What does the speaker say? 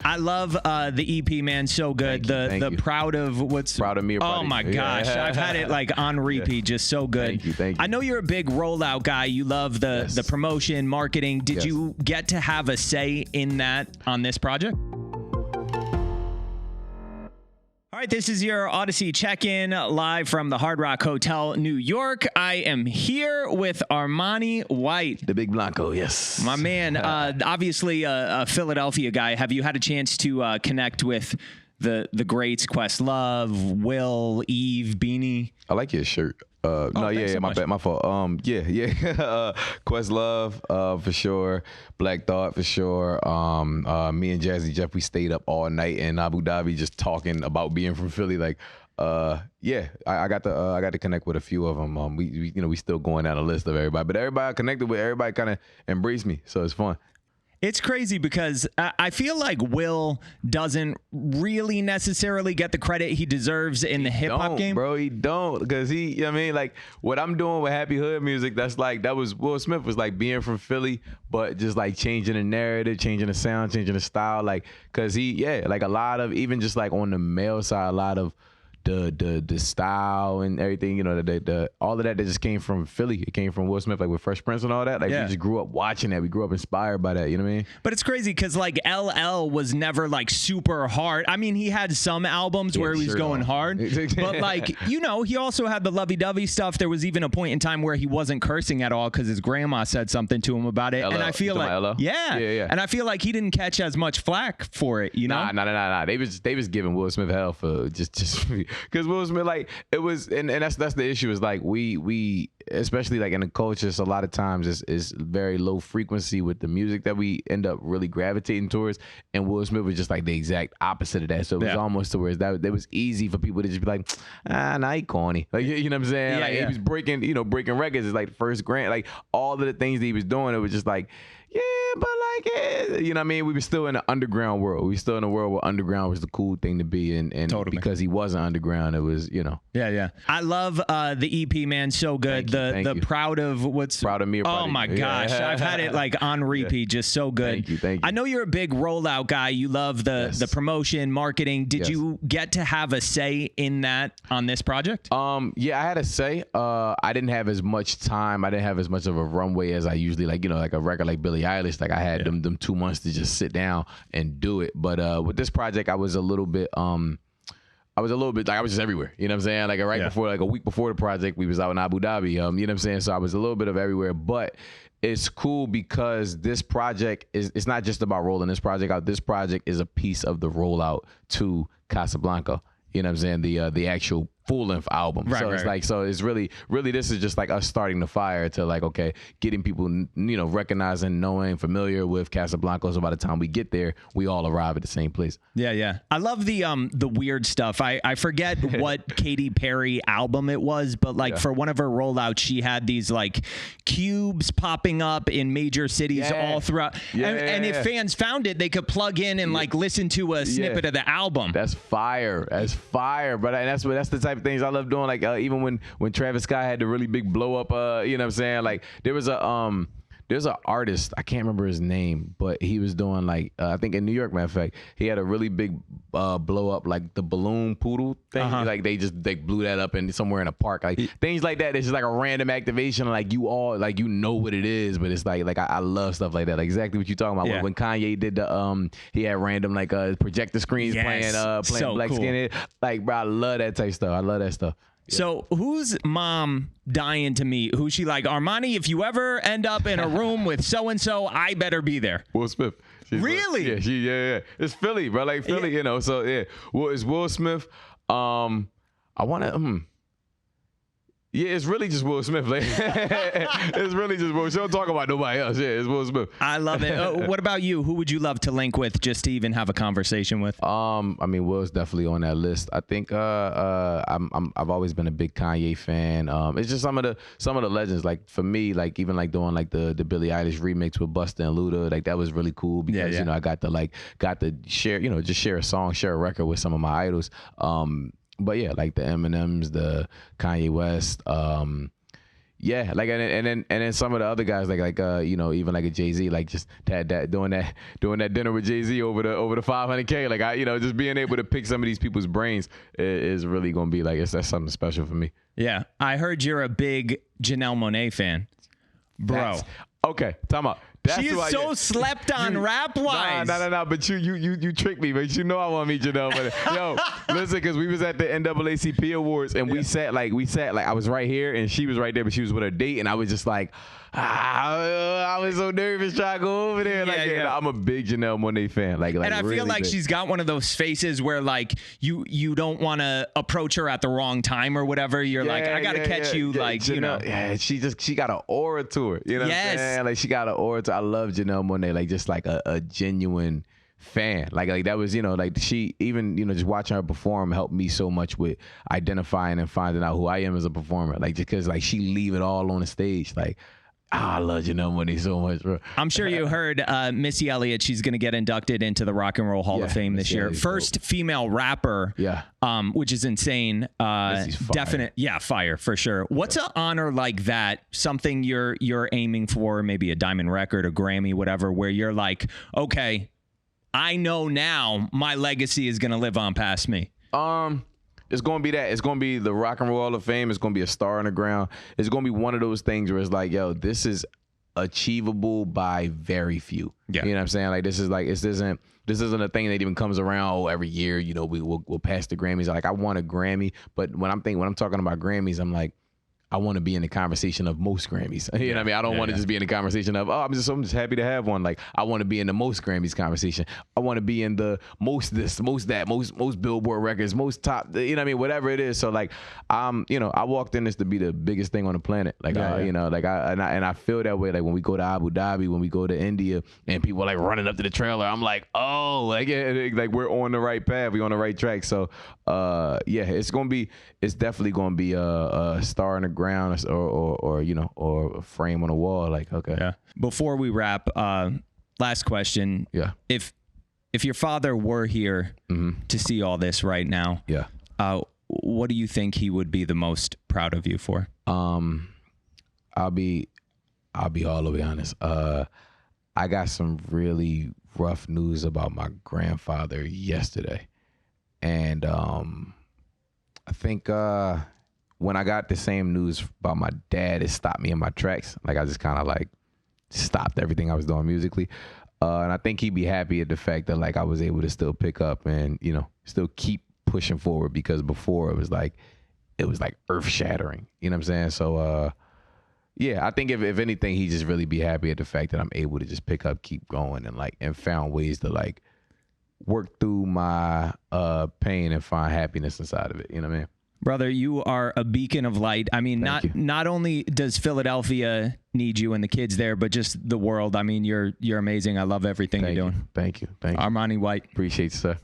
I love the EP, man. So good. Thank you. Proud of me. Or Oh my gosh, I've had it like on repeat. Just so good. Thank you. I know you're a big rollout guy. You love the promotion, marketing. Did you get to have a say in that on this project? All right, this is your Audacy check-in live from the Hard Rock Hotel, New York. I am here with Armani White. The Big Blanco, yes. My man, obviously a Philadelphia guy. Have you had a chance to connect with the greats, Questlove, Will, Eve, Beanie? I like your shirt. My fault. Questlove, for sure. Black Thought, for sure. Me and Jazzy Jeff, we stayed up all night in Abu Dhabi just talking about being from Philly. Like, I got to connect with a few of them. We still going down a list of everybody, but everybody I connected with, everybody kind of embraced me, so it's fun. It's crazy because I feel like Will doesn't really necessarily get the credit he deserves in the hip hop game. Bro, he don't, because like what I'm doing with Happy Hood music, that was Will Smith was like being from Philly, but just like changing the narrative, changing the sound, changing the style, like, cause like a lot of, even just like on the male side, a lot of the style and everything, all of that just came from Philly. It came from Will Smith, like with Fresh Prince and all that. Like we just grew up watching that. We grew up inspired by that. You know what I mean? But it's crazy because like LL was never like super hard. I mean, he had some albums where he was going hard, but like he also had the lovey-dovey stuff. There was even a point in time where he wasn't cursing at all because his grandma said something to him about it. And I feel like and I feel like he didn't catch as much flack for it. Nah. They was giving Will Smith hell for just. Because Will Smith, like, it was, and that's the issue, is like we especially like in the culture, a lot of times is very low frequency with the music that we end up really gravitating towards, and Will Smith was just like the exact opposite of that. So it was almost to where it was easy for people to just be like, nah, he corny, like, you know what I'm saying? He was breaking records. It's like the first grant, like all of the things that he was doing, it was just like, but like, you know what I mean? We were still in the underground world. We were still in a world where underground was the cool thing to be in. And totally. Because he wasn't underground, it was, Yeah. I love the EP, man. So good. Thank you. Proud of me. Oh my gosh. I've had it like on repeat. Just so good. Thank you. I know you're a big rollout guy. You love the promotion, marketing. Did you get to have a say in that on this project? I had a say. I didn't have as much time. I didn't have as much of a runway as I usually, like, like a record like Billie Eilish. Like I had them 2 months to just sit down and do it. But with this project, I was a little bit like, I was just everywhere. You know what I'm saying? Like before, like a week before the project, we was out in Abu Dhabi. You know what I'm saying? So I was a little bit of everywhere, but it's cool because this project it's not just about rolling this project out. This project is a piece of the rollout to Casablanca. You know what I'm saying? The actual full-length album. So it's really this is just like us starting the fire to like, okay, getting people, recognizing, knowing, familiar with Casablanca. So by the time we get there, we all arrive at the same place. Yeah. I love the weird stuff. I forget what Katy Perry album it was, but like for one of her rollouts, she had these like cubes popping up in major cities all throughout. And if fans found it, they could plug in and like listen to a snippet of the album. That's fire. But that's the type of things I love doing. Like even when Travis Scott had the really big blow up, you know what I'm saying? Like there's an artist, I can't remember his name, but he was doing like I think in New York, matter of fact, he had a really big blow up, like the balloon poodle thing. Like they blew that up in somewhere in a park, like things like that. It's just like a random activation, like you all like what it is, but it's like I love stuff like that. Like exactly what you're talking about. When Kanye did the he had random like projector screens playing so Black Skinhead. Like bro, I love that type of stuff. I love that stuff. So who's mom dying to meet? Who's she like? Armani, if you ever end up in a room with so-and-so, I better be there. Will Smith. Really? Like, yeah. It's Philly, bro. Like Philly, So yeah. Well, it's Will Smith. I want to. Yeah, it's really just Will Smith. Like, it's really just Will. She don't talk about nobody else. Yeah, it's Will Smith. I love it. What about you? Who would you love to link with, just to even have a conversation with? I mean, Will's definitely on that list. I think I've always been a big Kanye fan. It's just some of the legends. Like for me, like even like doing like the Billie Eilish remix with Busta and Luda. Like that was really cool because I got to share, just share a song, share a record with some of my idols. But yeah, like the Eminems, the Kanye West, Yeah, like and then some of the other guys like you know, even like a Jay-Z, like just had that doing that dinner with Jay-Z over the $500K, like you know, just being able to pick some of these people's brains is really gonna be like that's something special for me. Yeah, I heard you're a big Janelle Monáe fan, bro. Okay, time out. That's she is so slept on rap-wise. No. But you tricked me, but you know I want to meet Janelle. But yo, listen, because we was at the NAACP Awards and we sat like I was right here and she was right there, but she was with her date and I was just like, I was so nervous trying to go over there. I'm a big Janelle Monáe fan. Like, and I really feel like big. She's got one of those faces where like you don't want to approach her at the wrong time or whatever. You're like, I gotta catch you, like Janelle, you know. Yeah, she got an aura to her. You know what I'm saying? Like she got an aura to. I love Janelle Monáe, like just like a genuine fan. Like that was, you know, like she even, you know, just watching her perform helped me so much with identifying and finding out who I am as a performer. Like just because like she leave it all on the stage. Like I love Janelle Monáe so much, bro. I'm sure you heard Missy Elliott. She's going to get inducted into the Rock and Roll Hall of Fame this year. First female rapper, which is insane. Definite, fire for sure. What's an honor like that? Something you're aiming for, maybe a diamond record, a Grammy, whatever, where you're like, okay, I know now my legacy is going to live on past me. It's going to be that. It's going to be the Rock and Roll Hall of Fame. It's going to be a star on the ground. It's going to be one of those things where it's like, yo, this is achievable by very few. Yeah. You know what I'm saying? Like, this isn't a thing that even comes around every year. You know, we'll pass the Grammys. Like, I want a Grammy, but when I'm talking about Grammys, I'm like, I want to be in the conversation of most Grammys. You know what I mean? I don't want to just be in the conversation of, I'm just happy to have one. Like, I want to be in the most Grammys conversation. I want to be in the most this, most that, most Billboard records, most top, you know what I mean? Whatever it is. So like, you know, I walked in this to be the biggest thing on the planet. Like, you know, like I feel that way. Like when we go to Abu Dhabi, when we go to India and people are like running up to the trailer, I'm like, oh, like we're on the right path. We're on the right track. So, it's definitely going to be a star in the ground or you know, or a frame on a wall. Like, okay. Yeah. Before we wrap, last question. Yeah. If your father were here to see all this right now, what do you think he would be the most proud of you for? I'll be all the way honest. I got some really rough news about my grandfather yesterday. And I think when I got the same news about my dad, it stopped me in my tracks. Like I just kind of like stopped everything I was doing musically. And I think he'd be happy at the fact that like I was able to still pick up and, you know, still keep pushing forward, because before it was like earth shattering. You know what I'm saying? So I think if anything, he'd just really be happy at the fact that I'm able to just pick up, keep going, and found ways to like work through my pain and find happiness inside of it. You know what I mean? Brother, you are a beacon of light. I mean, not only does Philadelphia need you and the kids there, but just the world. I mean, you're amazing. I love everything you're doing. Thank you. Armani White. Appreciate you, sir.